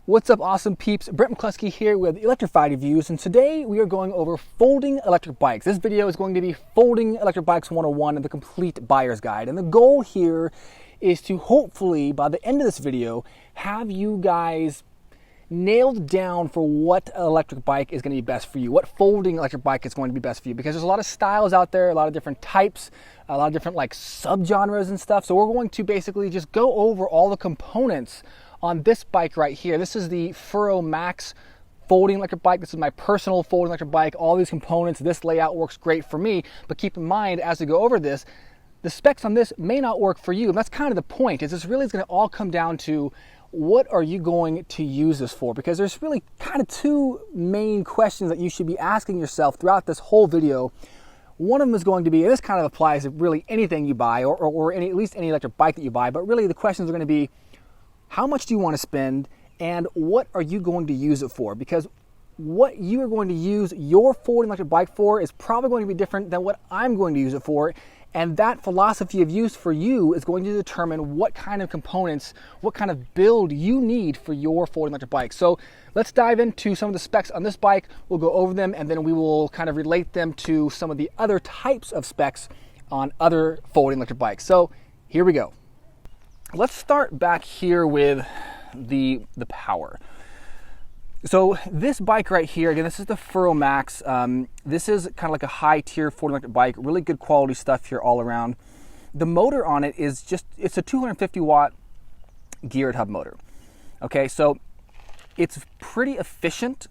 What's up, awesome peeps? Brent McCluskey here with Electrified Reviews, and today we are going over folding electric bikes. This video is going to be Folding Electric Bikes 101 and the complete buyer's guide. And the goal here is to hopefully, by the end of this video, have you guys nailed down for what electric bike is going to be best for you, what folding electric bike is going to be best for you, because there's a lot of styles out there, a lot of different types, a lot of different like subgenres and stuff. So we're going to basically just go over all the components on this bike right here. This is the Furrow Max folding electric bike. This is my personal folding electric bike. All these components, this layout works great for me, but keep in mind as we go over this, the specs on this may not work for you. And that's kind of the point, is this really is going to all come down to what are you going to use this for? Because there's really kind of two main questions that you should be asking yourself throughout this whole video. One of them is going to be, and this kind of applies to really anything you buy or at least any electric bike that you buy, but really the questions are going to be, how much do you want to spend and what are you going to use it for? Because what you are going to use your folding electric bike for is probably going to be different than what I'm going to use it for. And that philosophy of use for you is going to determine what kind of components, what kind of build you need for your folding electric bike. So let's dive into some of the specs on this bike. We'll go over them and then we will kind of relate them to some of the other types of specs on other folding electric bikes. So here we go. Let's start back here with the power. So this bike right here, again, this is the Furrow Max. This is kind of like a high tier folding electric bike, really good quality stuff here all around. The motor on it is it's a 250 watt geared hub motor. Okay, so it's pretty efficient,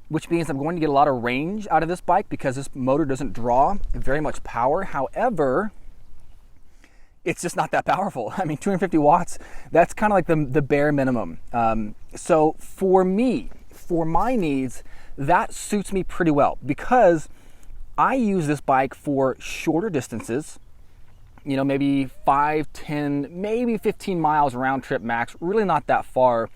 which means I'm going to get a lot of range out of this bike because this motor doesn't draw very much power. However, it's just not that powerful. I mean, 250 watts, that's kind of like the bare minimum. So for me, for my needs, that suits me pretty well because I use this bike for shorter distances, you know, maybe 5, 10, maybe 15 miles round trip max, really not that far.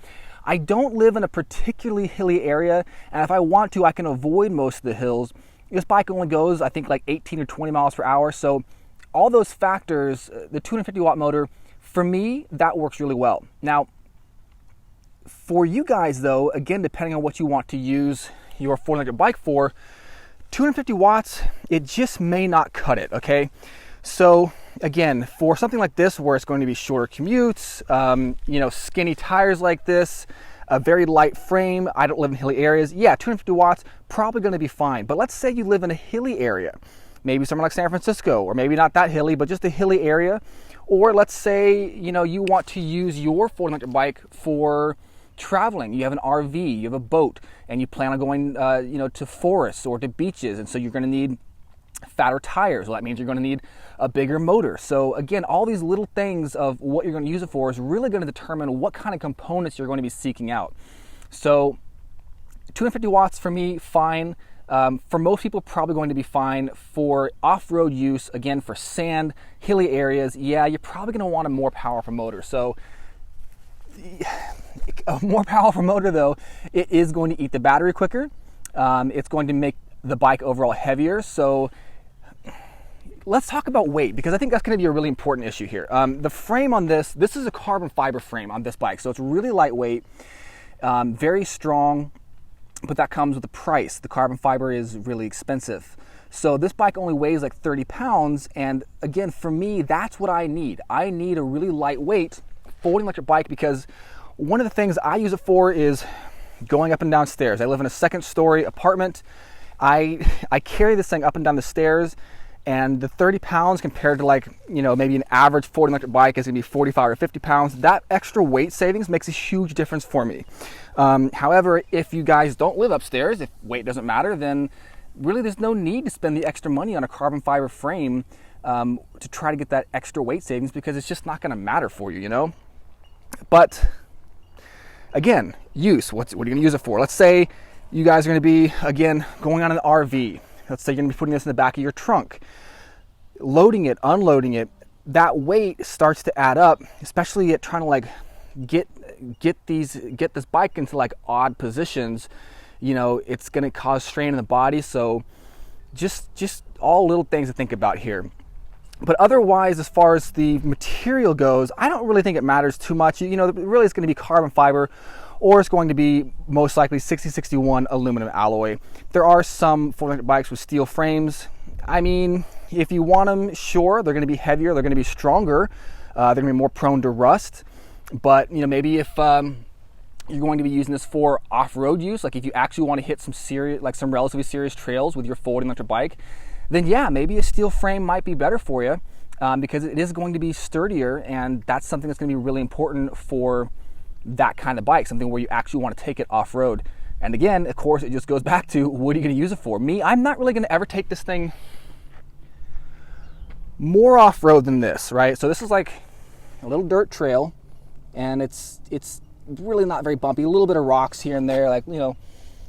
I don't live in a particularly hilly area, and if I want to, I can avoid most of the hills. This bike only goes, I think, like 18 or 20 miles per hour, so all those factors, the 250 watt motor, for me, that works really well. Now, for you guys though, again, depending on what you want to use your folding electric bike for, 250 watts, it just may not cut it, okay? So again, for something like this where it's going to be shorter commutes, you know, skinny tires like this, a very light frame, I don't live in hilly areas, yeah, 250 watts, probably gonna be fine. But let's say you live in a hilly area, maybe somewhere like San Francisco, or maybe not that hilly, but just a hilly area. Or let's say, you know, you want to use your folding electric bike for traveling. You have an RV, you have a boat, and you plan on going, you know, to forests or to beaches, and so you're going to need fatter tires. Well, that means you're going to need a bigger motor. So again, all these little things of what you're going to use it for is really going to determine what kind of components you're going to be seeking out. So 250 watts for me, fine. For most people, probably going to be fine. For off-road use, again, for sand, hilly areas, yeah, you're probably going to want a more powerful motor. So a more powerful motor, though, it is going to eat the battery quicker. It's going to make the bike overall heavier. So let's talk about weight, because I think that's going to be a really important issue here. The frame on this is a carbon fiber frame on this bike, so it's really lightweight, very strong. But that comes with a price. The carbon fiber is really expensive. So this bike only weighs like 30 pounds. And again, for me, that's what I need. I need a really lightweight folding electric bike because one of the things I use it for is going up and down stairs. I live in a second story apartment. I carry this thing up and down the stairs, and the 30 pounds compared to, like, you know, maybe an average folding electric bike is gonna be 45 or 50 pounds. That extra weight savings makes a huge difference for me. However, if you guys don't live upstairs, if weight doesn't matter, then really there's no need to spend the extra money on a carbon fiber frame to try to get that extra weight savings, because it's just not gonna matter for you, you know? But again, use, what are you gonna use it for? Let's say you guys are gonna be, again, going on an RV. Let's say you're gonna be putting this in the back of your trunk, loading it, unloading it. That weight starts to add up, especially at trying to like get this bike into like odd positions. You know, it's gonna cause strain in the body. So just all little things to think about here. But otherwise, as far as the material goes, I don't really think it matters too much. You know, really it's gonna be carbon fiber or it's going to be most likely 6061 aluminum alloy. There are some folding electric bikes with steel frames. I mean, if you want them, sure, they're going to be heavier, they're going to be stronger, they're going to be more prone to rust. But maybe if you're going to be using this for off-road use, like if you actually want to hit some relatively serious trails with your folding electric bike, then yeah, maybe a steel frame might be better for you, because it is going to be sturdier, and that's something that's going to be really important for that kind of bike, something where you actually want to take it off-road. And again, of course, it just goes back to, what are you going to use it for? Me, I'm not really going to ever take this thing more off-road than this, right? So this is like a little dirt trail, and it's really not very bumpy. A little bit of rocks here and there, like,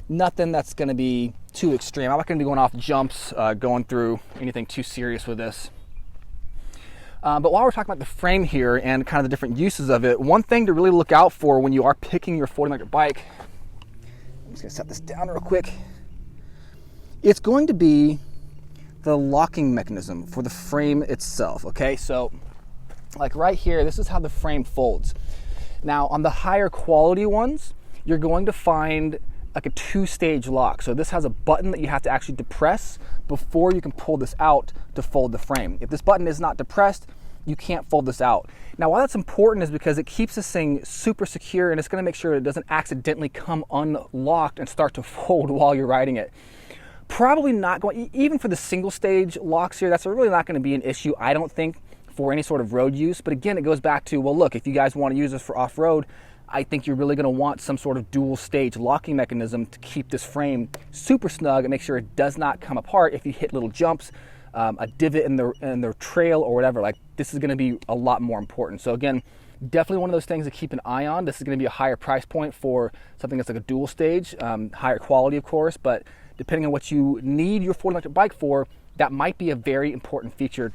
nothing that's going to be too extreme. I'm not going to be going off jumps, going through anything too serious with this. But while we're talking about the frame here and kind of the different uses of it, one thing to really look out for when you are picking your folding electric bike, I'm just going to set this down real quick, it's going to be the locking mechanism for the frame itself, okay? So, like right here, this is how the frame folds. Now, on the higher quality ones, you're going to find like a 2-stage lock. So this has a button that you have to actually depress before you can pull this out to fold the frame. If this button is not depressed, you can't fold this out. Now, why that's important is because it keeps this thing super secure, and it's going to make sure it doesn't accidentally come unlocked and start to fold while you're riding it. Probably not going, even for the single stage locks here, that's really not going to be an issue, I don't think, for any sort of road use. But again, it goes back to, well, look, if you guys want to use this for off-road, I think you're really going to want some sort of dual stage locking mechanism to keep this frame super snug and make sure it does not come apart if you hit little jumps, a divot in the trail or whatever. Like, this is going to be a lot more important. So again, definitely one of those things to keep an eye on. This is going to be a higher price point for something that's like a dual stage, higher quality, of course, but depending on what you need your folding electric bike for, that might be a very important feature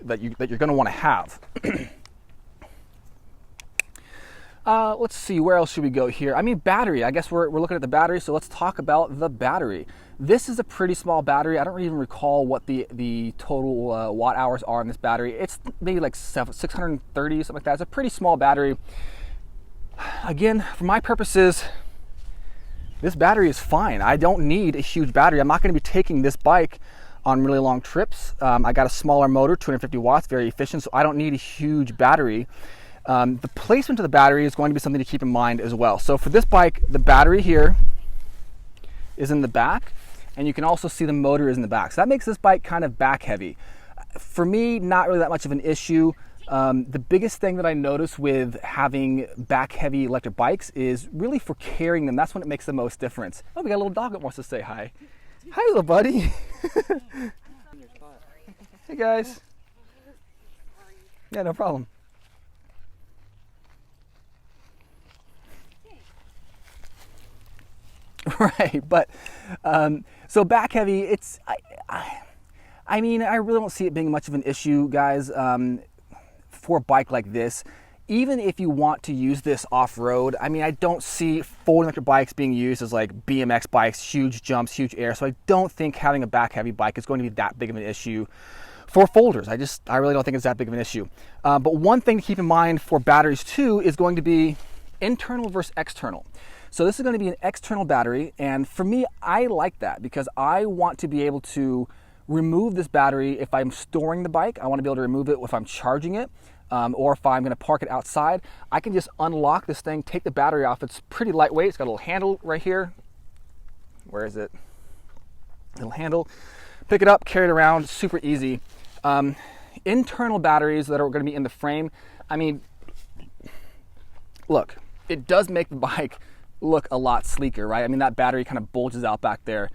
that you're going to want to have. Let's see, where else should we go here? I mean, battery. I guess we're looking at the battery, so let's talk about the battery. This is a pretty small battery. I don't even recall what the total watt hours are on this battery. It's maybe like 630, something like that. It's a pretty small battery. Again, for my purposes, this battery is fine. I don't need a huge battery. I'm not going to be taking this bike on really long trips. I got a smaller motor, 250 watts, very efficient, so I don't need a huge battery. The placement of the battery is going to be something to keep in mind as well. So for this bike, the battery here is in the back, and you can also see the motor is in the back. So that makes this bike kind of back heavy. For me, not really that much of an issue. The biggest thing that I notice with having back heavy electric bikes is really for carrying them. That's when it makes the most difference. Oh, we got a little dog that wants to say hi. Hi, little buddy. Hey guys. Yeah, no problem. Right, but so back heavy, it's I mean, I really don't see it being much of an issue, guys, for a bike like this. Even if you want to use this off-road, I mean, I don't see folding electric bikes being used as like BMX bikes, huge jumps, huge air. So I don't think having a back heavy bike is going to be that big of an issue for folders. I really don't think it's that big of an issue. But one thing to keep in mind for batteries too is going to be internal versus external. So this is going to be an external battery, and for me, I like that because I want to be able to remove this battery if I'm storing the bike. I want to be able to remove it if I'm charging it, or if I'm going to park it outside. I can just unlock this thing, take the battery off. It's pretty lightweight. It's got a little handle right here. Where is it? Little handle. Pick it up, carry it around, super easy. Internal batteries that are going to be in the frame, I mean, look, it does make the bike look a lot sleeker, right? I mean, that battery kind of bulges out back there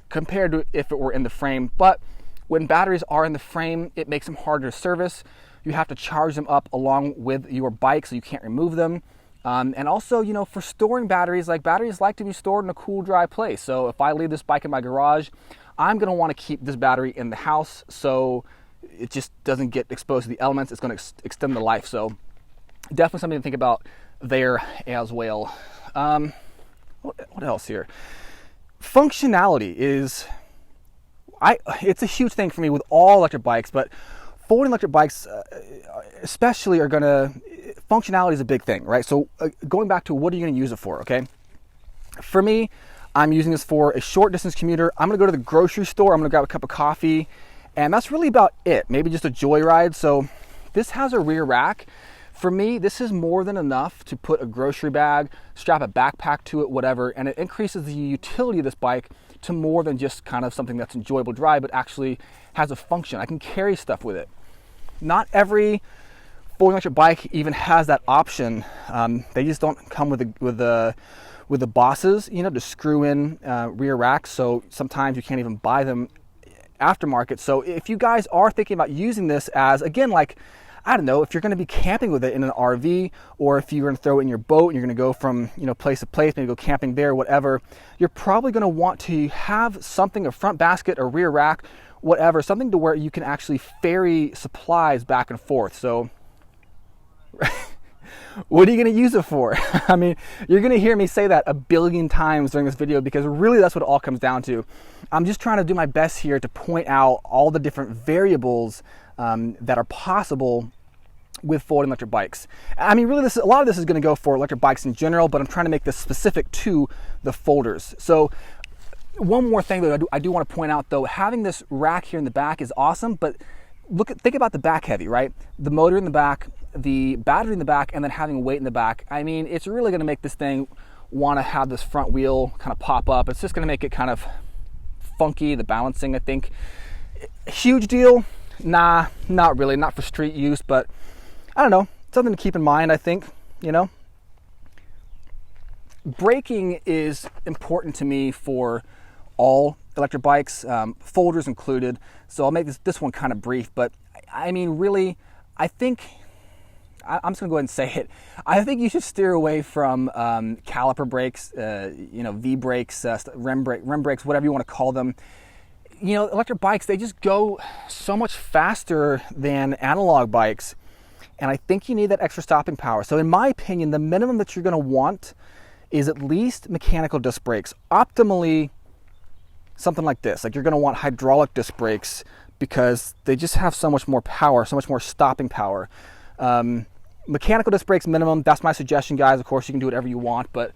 compared to if it were in the frame. But when batteries are in the frame, it makes them harder to service. You have to charge them up along with your bike, so you can't remove them. And also, you know, for storing batteries like to be stored in a cool, dry place. So if I leave this bike in my garage, I'm going to want to keep this battery in the house so it just doesn't get exposed to the elements. It's going to extend the life. So definitely something to think about there as well. What else here? Functionality is, it's a huge thing for me with all electric bikes, but folding electric bikes especially are going to, functionality is a big thing, right? So going back to what are you going to use it for, okay? For me, I'm using this for a short distance commuter. I'm going to go to the grocery store. I'm going to grab a cup of coffee, and that's really about it. Maybe just a joyride. So this has a rear rack. For me, this is more than enough to put a grocery bag, strap a backpack to it, whatever, and it increases the utility of this bike to more than just kind of something that's enjoyable to drive, but actually has a function. I can carry stuff with it. Not every folding electric bike even has that option. They just don't come with the bosses, you know, to screw in rear racks. So sometimes you can't even buy them aftermarket. So if you guys are thinking about using this as, again, like, I don't know, if you're going to be camping with it in an RV, or if you're going to throw it in your boat and you're going to go from, you know, place to place, maybe go camping there, whatever, you're probably going to want to have something, a front basket, a rear rack, whatever, something to where you can actually ferry supplies back and forth. So what are you going to use it for? I mean, you're going to hear me say that a billion times during this video, because really that's what it all comes down to. I'm just trying to do my best here to point out all the different variables that are possible with folding electric bikes. I mean, really, a lot of this is going to go for electric bikes in general, but I'm trying to make this specific to the folders. So one more thing that I do want to point out, though, having this rack here in the back is awesome, but think about the back heavy, right? The motor in the back, the battery in the back, and then having weight in the back. I mean, it's really going to make this thing want to have this front wheel kind of pop up. It's just going to make it kind of funky, the balancing, I think. Huge deal? Nah, not really, not for street use, but I don't know, something to keep in mind, I think, you know. Braking is important to me for all electric bikes, folders included, so I'll make this one kind of brief, but I mean, really, I think, I'm just gonna go ahead and say it, I think you should steer away from caliper brakes, you know, V brakes, rem brakes, whatever you want to call them. You know, electric bikes, they just go so much faster than analog bikes, and I think you need that extra stopping power. So in my opinion, the minimum that you're going to want is at least mechanical disc brakes. Optimally, something like this. Like, you're going to want hydraulic disc brakes because they just have so much more power, so much more stopping power. Mechanical disc brakes minimum, that's my suggestion, guys. Of course, you can do whatever you want, but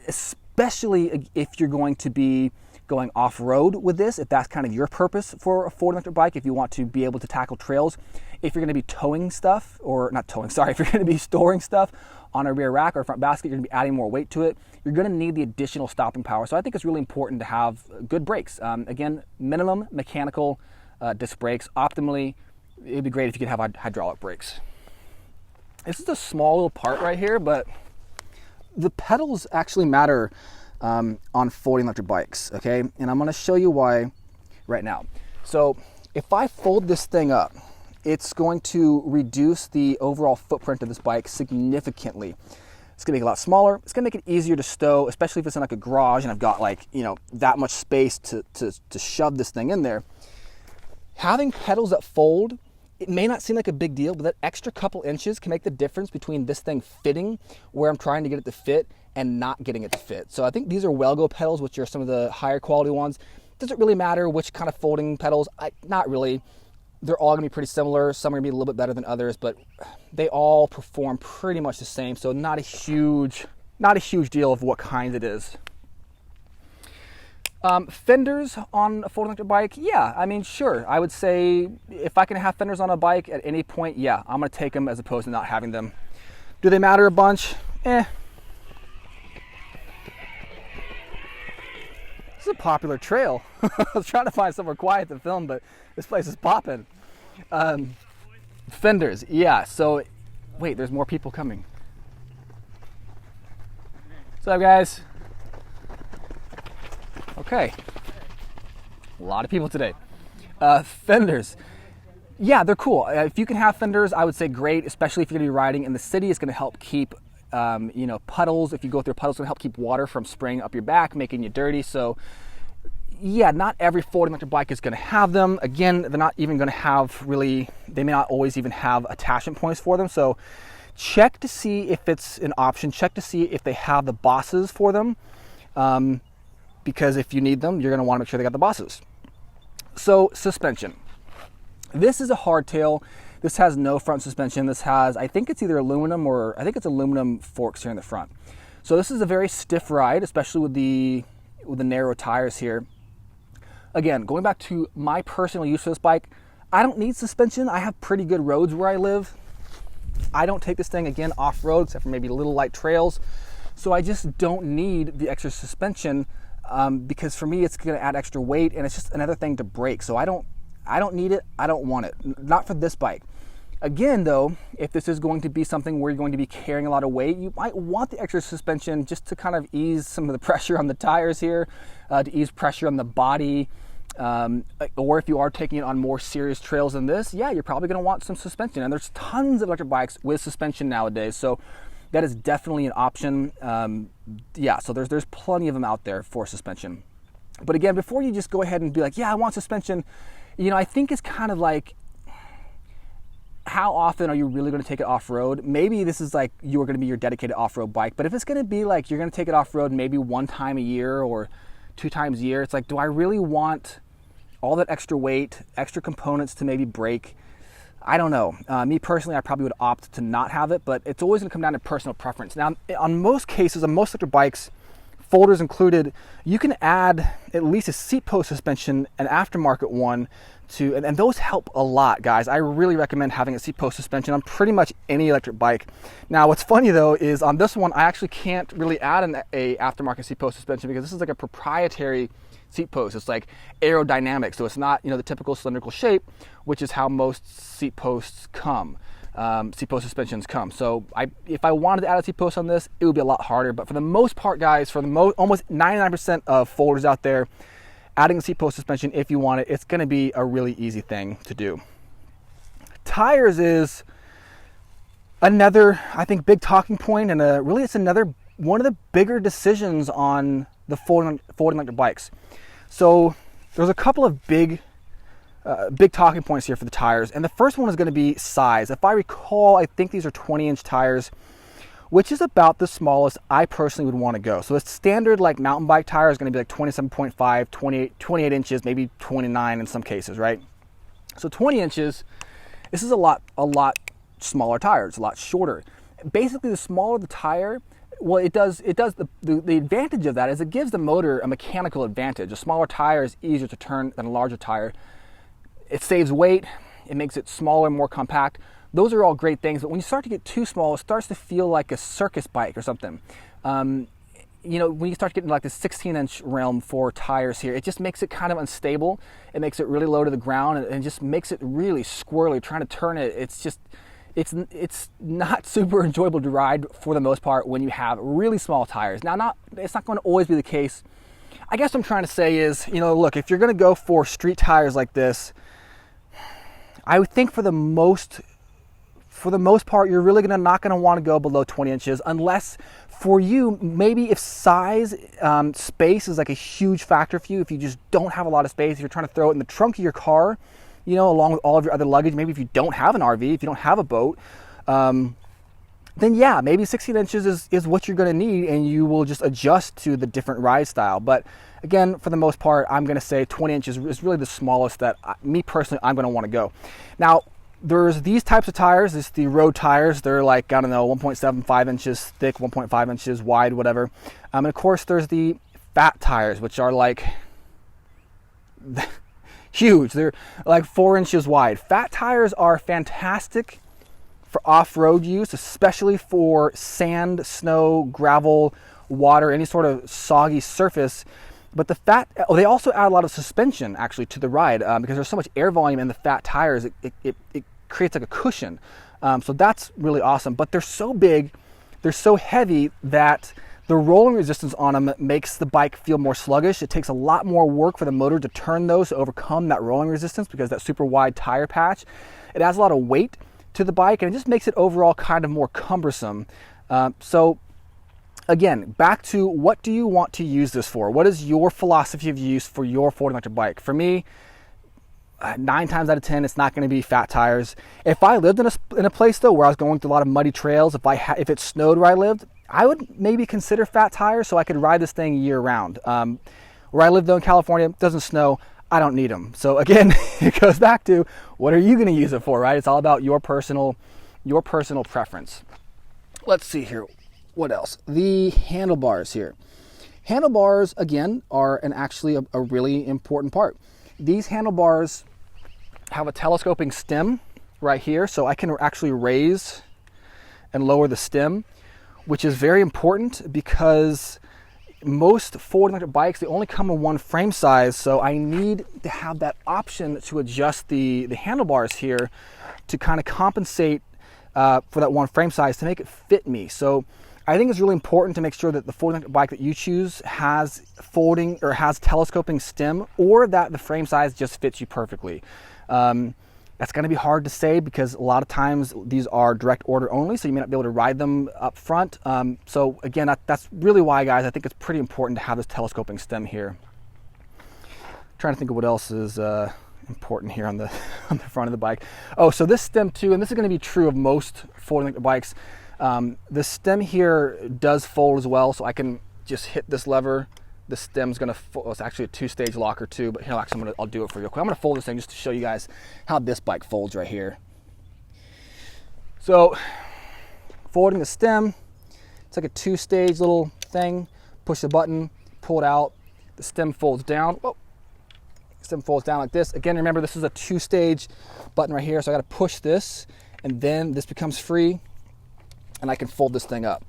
especially if you're going to be going off-road with this, if that's kind of your purpose for a folding electric bike, if you want to be able to tackle trails, if you're going to be towing stuff, or not towing, sorry, if you're going to be storing stuff on a rear rack or a front basket, you're going to be adding more weight to it, you're going to need the additional stopping power. So I think it's really important to have good brakes. Again, minimum mechanical disc brakes. Optimally, it'd be great if you could have hydraulic brakes. This is a small little part right here, but the pedals actually matter on folding electric bikes, okay? And I'm gonna show you why right now. So if I fold this thing up, it's going to reduce the overall footprint of this bike significantly. It's gonna make it a lot smaller. It's gonna make it easier to stow, especially if it's in like a garage and I've got, like, you know, that much space to shove this thing in there. Having pedals that fold, it may not seem like a big deal, but that extra couple inches can make the difference between this thing fitting where I'm trying to get it to fit and not getting it to fit. So I think these are WellGo pedals, which are some of the higher quality ones. Does it really matter which kind of folding pedals? Not really. They're all gonna be pretty similar. Some are gonna be a little bit better than others, but they all perform pretty much the same. So not a huge deal of what kind it is. Fenders on a folding electric bike, yeah, I mean, sure. I would say if I can have fenders on a bike at any point, yeah, I'm gonna take them as opposed to not having them. Do they matter a bunch? This is a popular trail. I was trying to find somewhere quiet to film, but this place is popping. Fenders, yeah, so, wait, there's more people coming. What's up, guys? Okay, a lot of people today. Fenders, yeah, they're cool. If you can have fenders, I would say great, especially if you're gonna be riding in the city. It's gonna help keep, you know, puddles. If you go through puddles, it's gonna help keep water from spraying up your back, making you dirty. So, yeah, not every folding electric bike is gonna have them. Again, they're not even gonna have really, they may not always even have attachment points for them. So, check to see if it's an option. Check to see if they have the bosses for them. Because if you need them, you're gonna wanna make sure they got the bosses. So, suspension. This is a hardtail. This has no front suspension. This has, I think it's either aluminum or I think it's aluminum forks here in the front. So this is a very stiff ride, especially with the narrow tires here. Again, going back to my personal use for this bike, I don't need suspension. I have pretty good roads where I live. I don't take this thing, again, off-road, except for maybe little light trails. So I just don't need the extra suspension because for me, it's going to add extra weight, and it's just another thing to brake. So I don't need it. I don't want it. Not for this bike. Again, though, if this is going to be something where you're going to be carrying a lot of weight, you might want the extra suspension just to kind of ease some of the pressure on the tires here, to ease pressure on the body. Or if you are taking it on more serious trails than this, yeah, you're probably going to want some suspension. And there's tons of electric bikes with suspension nowadays, so that is definitely an option. Yeah, so there's plenty of them out there for suspension. But again, before you just go ahead and be like, yeah, I want suspension, you know, I think it's kind of like, how often are you really going to take it off-road? Maybe this is like you're going to be your dedicated off-road bike, but if it's going to be like you're going to take it off-road maybe one time a year or 2 times a year, it's like, do I really want all that extra weight, extra components to maybe break? I don't know. Me personally, I probably would opt to not have it, but it's always going to come down to personal preference. Now, on most cases, on most electric bikes, folders included, you can add at least a seat post suspension, an aftermarket one, and those help a lot, guys. I really recommend having a seat post suspension on pretty much any electric bike. Now, what's funny though is on this one, I actually can't really add a aftermarket seat post suspension because this is like a proprietary seat post. It's like aerodynamic, so it's not, you know, the typical cylindrical shape, which is how most seat posts come. Seat post suspensions come. So if I wanted to add a seat post on this, it would be a lot harder. But for the most part, guys, for the almost 99% of folders out there, adding a seat post suspension, if you want it, it's going to be a really easy thing to do. Tires is another, I think, big talking point, and really it's another one of the bigger decisions on the folding electric bikes. So there's a couple of big talking points here for the tires, and the first one is going to be size. If I recall, I think these are 20-inch tires, which is about the smallest I personally would want to go. So a standard like mountain bike tire is going to be like 27.5, 28 inches, maybe 29 in some cases, right? So 20 inches, this is a lot smaller tire. It's a lot shorter. Basically, the smaller the tire, well, it does the advantage of that is it gives the motor a mechanical advantage. A smaller tire is easier to turn than a larger tire. It saves weight. It makes it smaller, more compact. Those are all great things, but when you start to get too small, it starts to feel like a circus bike or something. You know, when you start getting like the 16-inch realm for tires here, it just makes it kind of unstable. It makes it really low to the ground, and just makes it really squirrely. Trying to turn it, it's not super enjoyable to ride for the most part when you have really small tires. Now, it's not going to always be the case. I guess what I'm trying to say is, you know, look, if you're going to go for street tires like this, I would think for the most part, you're really not going to want to go below 20 inches unless for you, maybe if size, space is like a huge factor for you. If you just don't have a lot of space, if you're trying to throw it in the trunk of your car, you know, along with all of your other luggage, maybe if you don't have an RV, if you don't have a boat, then yeah, maybe 16 inches is what you're going to need, and you will just adjust to the different ride style. But again, for the most part, I'm going to say 20 inches is really the smallest that me personally, I'm going to want to go. Now, there's these types of tires. It's the road tires. They're like, I don't know, 1.75 inches thick, 1.5 inches wide, whatever. And of course, there's the fat tires, which are like huge. They're like 4 inches wide. Fat tires are fantastic for off-road use, especially for sand, snow, gravel, water, any sort of soggy surface. But they also add a lot of suspension actually to the ride because there's so much air volume in the fat tires. It creates like a cushion. So that's really awesome. But they're so big, they're so heavy that the rolling resistance on them makes the bike feel more sluggish. It takes a lot more work for the motor to turn those to overcome that rolling resistance because that super wide tire patch. It adds a lot of weight to the bike, and it just makes it overall kind of more cumbersome. So again, back to what do you want to use this for? What is your philosophy of use for your folding electric bike? For me, 9 times out of 10, it's not going to be fat tires. If I lived in a place though where I was going through a lot of muddy trails, if it snowed where I lived, I would maybe consider fat tires so I could ride this thing year round. Where I live though in California, it doesn't snow. I don't need them. So again, it goes back to what are you going to use it for, right? It's all about your personal preference. Let's see here. What else? The handlebars here. Handlebars, again, are actually a really important part. These handlebars have a telescoping stem right here, so I can actually raise and lower the stem, which is very important because most folding electric bikes, they only come in one frame size, so I need to have that option to adjust the handlebars here to kind of compensate for that one frame size to make it fit me. So I think it's really important to make sure that the folding electric bike that you choose has folding or has telescoping stem, or that the frame size just fits you perfectly. That's going to be hard to say because a lot of times these are direct order only, so you may not be able to ride them up front. So again, that's really why, guys, I think it's pretty important to have this telescoping stem here. Trying to think of what else is important here on the front of the bike. Oh, so this stem too, and this is going to be true of most folding electric bikes. The stem here does fold as well, so I can just hit this lever. The stem's going to fold. It's actually a two-stage locker too, but here, actually, I'll do it for you real quick. I'm going to fold this thing just to show you guys how this bike folds right here. So, folding the stem, it's like a two-stage little thing. Push the button, pull it out. The stem folds down. Whoa. The stem folds down like this. Again, remember, this is a two-stage button right here, so I got to push this, and then this becomes free, and I can fold this thing up.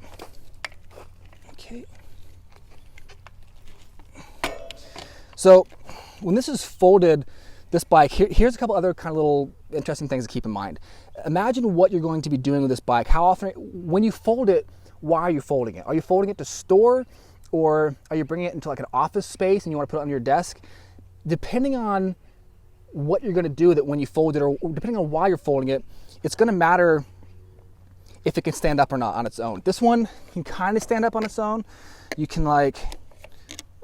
Okay. So when this is folded, this bike, here's a couple other kind of little interesting things to keep in mind. Imagine what you're going to be doing with this bike. How often, when you fold it, why are you folding it? Are you folding it to store, or are you bringing it into like an office space and you want to put it on your desk? Depending on what you're going to do with it when you fold it, or depending on why you're folding it, it's going to matter if it can stand up or not on its own. This one can kind of stand up on its own. You can let's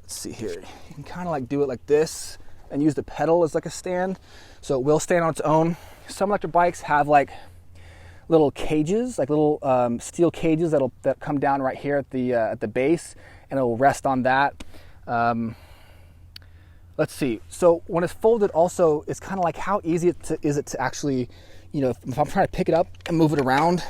see here, you can kind of like do it like this and use the pedal as like a stand, so it will stand on its own. Some electric bikes have like little cages, like little steel cages that come down right here at the base, and it will rest on that. Let's see. So when it's folded, also, it's kind of like how easy is it to actually, if I'm trying to pick it up and move it around.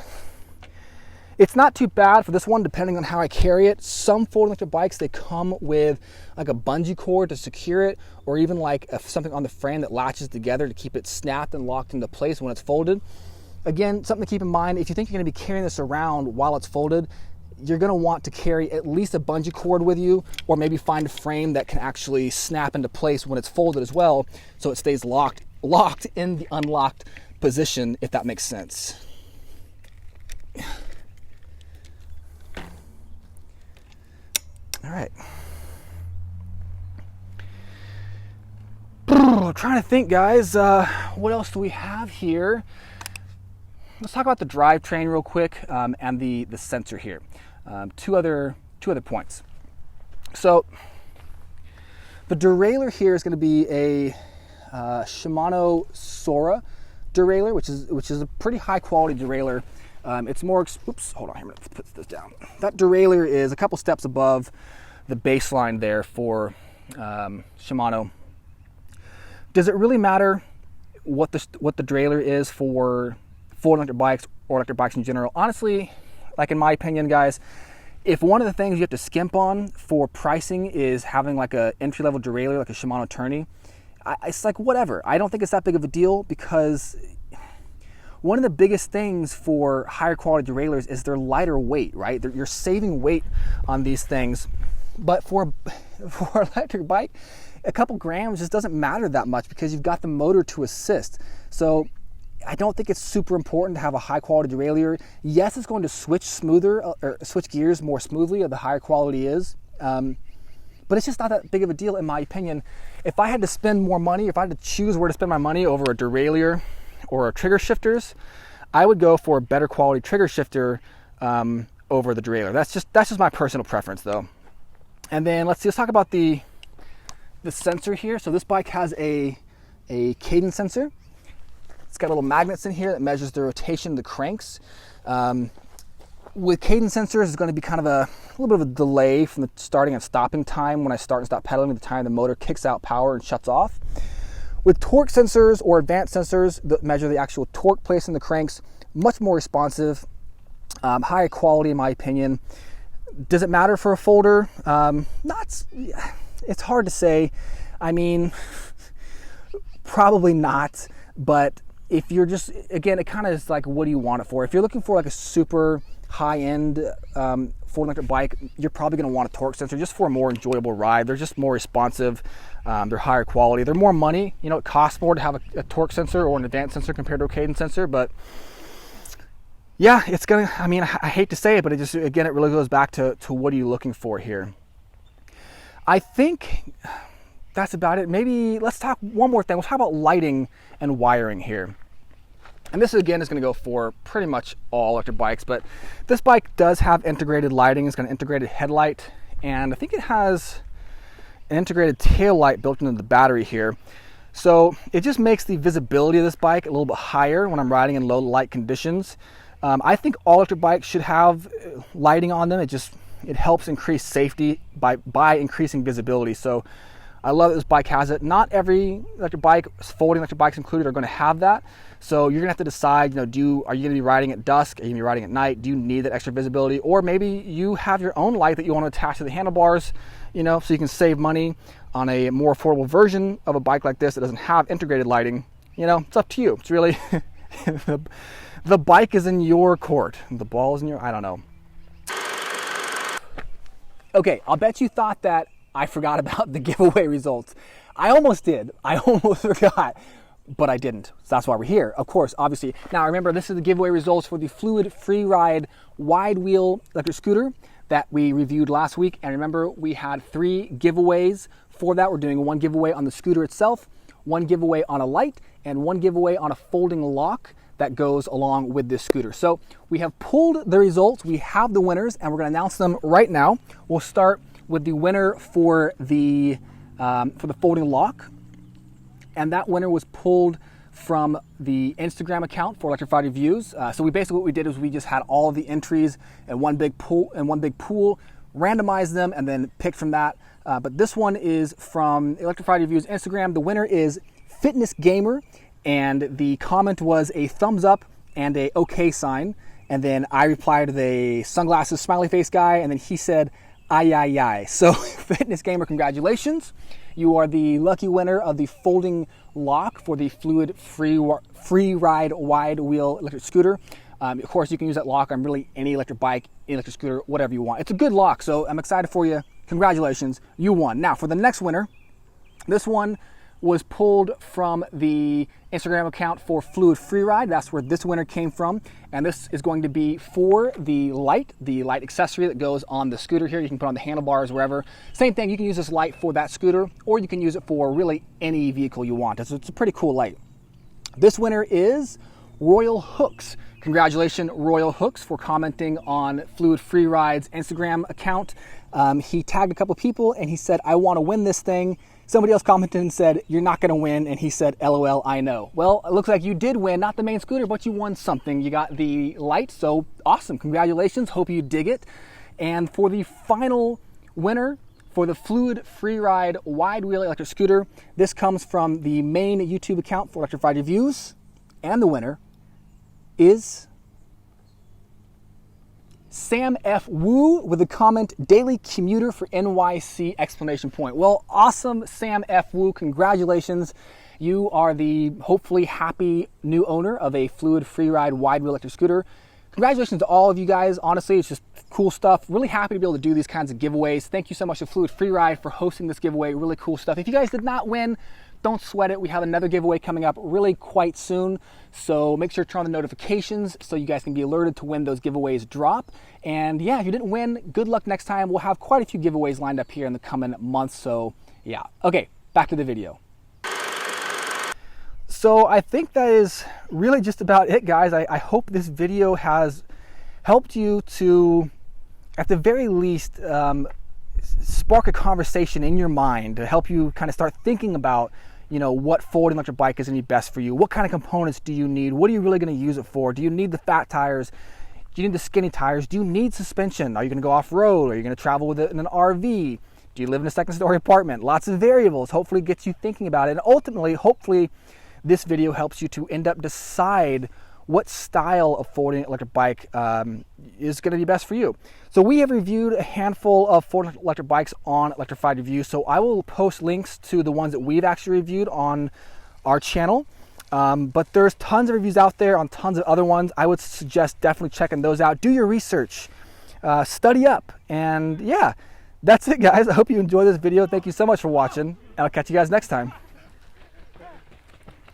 It's not too bad for this one, depending on how I carry it. Some folding electric bikes, they come with like a bungee cord to secure it, or even like something on the frame that latches together to keep it snapped and locked into place when it's folded. Again, something to keep in mind, if you think you're going to be carrying this around while it's folded, you're going to want to carry at least a bungee cord with you, or maybe find a frame that can actually snap into place when it's folded as well, so it stays locked in the unlocked position, if that makes sense. All right. Trying to think, guys, what else do we have here? Let's talk about the drivetrain real quick, and the sensor here. Two other points. So the derailleur here is going to be a Shimano Sora derailleur, which is a pretty high quality derailleur. It's more, oops, hold on, I'm going to put this down. That derailleur is a couple steps above the baseline there for Shimano. Does it really matter what the derailleur is for electric bikes or electric bikes in general? Honestly, like in my opinion, guys, if one of the things you have to skimp on for pricing is having like a entry-level derailleur, like a Shimano Tourney, it's like whatever. I don't think it's that big of a deal, because one of the biggest things for higher quality derailleurs is their lighter weight, right? You're saving weight on these things, but for an electric bike, a couple grams just doesn't matter that much because you've got the motor to assist. So I don't think it's super important to have a high quality derailleur. Yes, it's going to switch smoother, or switch gears more smoothly the higher quality is, but it's just not that big of a deal in my opinion. If I had to spend more money, if I had to choose where to spend my money over a derailleur or trigger shifters, I would go for a better quality trigger shifter over the derailleur. That's just my personal preference though. And then let's talk about the sensor here. So this bike has a cadence sensor. It's got little magnets in here that measures the rotation of the cranks. with cadence sensors, it's going to be kind of a little bit of a delay from the starting and stopping time when I start and stop pedaling to the time the motor kicks out power and shuts off. With torque sensors or advanced sensors that measure the actual torque placed in the cranks, much more responsive, higher quality in my opinion. Does it matter for a folder? It's hard to say. I mean, probably not, but if you're just, again, it kind of is like, what do you want it for? If you're looking for like a super high-end folding electric bike, you're probably going to want a torque sensor just for a more enjoyable ride. They're just more responsive. They're higher quality. They're more money. You know, it costs more to have a torque sensor or an advanced sensor compared to a cadence sensor, but yeah, it's gonna, I mean, I hate to say it, but it just, again, it really goes back to what are you looking for here. I think that's about it. Maybe let's talk one more thing. Let's talk about lighting and wiring here. And this again is going to go for pretty much all electric bikes, but this bike does have integrated lighting. It's got an integrated headlight, and I think it has an integrated tail light built into the battery here. So it just makes the visibility of this bike a little bit higher when I'm riding in low light conditions. I think all electric bikes should have lighting on them. It helps increase safety by increasing visibility. So I love that this bike has it. Not every electric bike, folding electric bikes included, are going to have that. So you're going to have to decide, are you going to be riding at dusk? Are you going to be riding at night? Do you need that extra visibility? Or maybe you have your own light that you want to attach to the handlebars, so you can save money on a more affordable version of a bike like this that doesn't have integrated lighting. It's up to you. It's really, the bike is in your court. The ball is in I don't know. Okay, I'll bet you thought that I forgot about the giveaway results. I almost did. I almost forgot, but I didn't. So that's why we're here, of course, obviously. Now remember, this is the giveaway results for the Fluid Freeride wide wheel electric scooter that we reviewed last week. And remember, we had 3 giveaways for that. We're doing 1 giveaway on the scooter itself, 1 giveaway on a light, and 1 giveaway on a folding lock that goes along with this scooter. So we have pulled the results. We have the winners, and we're going to announce them right now. We'll start with the winner for the folding lock, and that winner was pulled from the Instagram account for Electrified Reviews. So what we did is we just had all of the entries in one big pool, randomized them, and then picked from that. But this one is from Electrified Reviews Instagram. The winner is Fitness Gamer, and the comment was a thumbs up and a okay sign. And then I replied to the sunglasses smiley face guy, and then he said, "Ay, ay, ay." So Fitness Gamer, congratulations. You are the lucky winner of the folding lock for the Fluid Freeride wide wheel electric scooter. Of course, you can use that lock on really any electric bike, electric scooter, whatever you want. It's a good lock, so I'm excited for you. Congratulations, you won. Now for the next winner, this one was pulled from the Instagram account for Fluid Freeride. That's where this winner came from. And this is going to be for the light accessory that goes on the scooter here. You can put on the handlebars, wherever. Same thing, you can use this light for that scooter, or you can use it for really any vehicle you want. It's a pretty cool light. This winner is Royal Hooks. Congratulations, Royal Hooks, for commenting on Fluid Freeride's Instagram account. He tagged a couple people and he said, "I want to win this thing." Somebody else commented and said, "You're not going to win," and he said, "LOL, I know." Well, it looks like you did win, not the main scooter, but you won something. You got the light, so awesome. Congratulations. Hope you dig it. And for the final winner for the Fluid Freeride wide wheel electric scooter, this comes from the main YouTube account for Electrified Reviews, and the winner is Sam F. Wu with the comment, "Daily commuter for NYC!" exclamation point. Well, awesome, Sam F. Wu. Congratulations. You are the hopefully happy new owner of a Fluid Freeride wide wheel electric scooter. Congratulations to all of you guys. Honestly, it's just cool stuff. Really happy to be able to do these kinds of giveaways. Thank you so much to Fluid Freeride for hosting this giveaway. Really cool stuff. If you guys did not win, don't sweat it. We have another giveaway coming up really quite soon. So make sure to turn on the notifications so you guys can be alerted to when those giveaways drop. And yeah, if you didn't win, good luck next time. We'll have quite a few giveaways lined up here in the coming months. So yeah. Okay, back to the video. So I think that is really just about it, guys. I hope this video has helped you to, at the very least, spark a conversation in your mind to help you kind of start thinking about, what folding electric bike is going to be best for you. What kind of components do you need? What are you really going to use it for? Do you need the fat tires? Do you need the skinny tires? Do you need suspension? Are you going to go off-road? Are you going to travel with it in an RV? Do you live in a second-story apartment? Lots of variables. Hopefully gets you thinking about it. And ultimately, hopefully, this video helps you to end up decide what style of folding electric bike is going to be best for you. So we have reviewed a handful of folding electric bikes on Electrified Reviews. So I will post links to the ones that we've actually reviewed on our channel. But there's tons of reviews out there on tons of other ones. I would suggest definitely checking those out. Do your research, study up, and yeah, that's it, guys. I hope you enjoyed this video. Thank you so much for watching, and I'll catch you guys next time.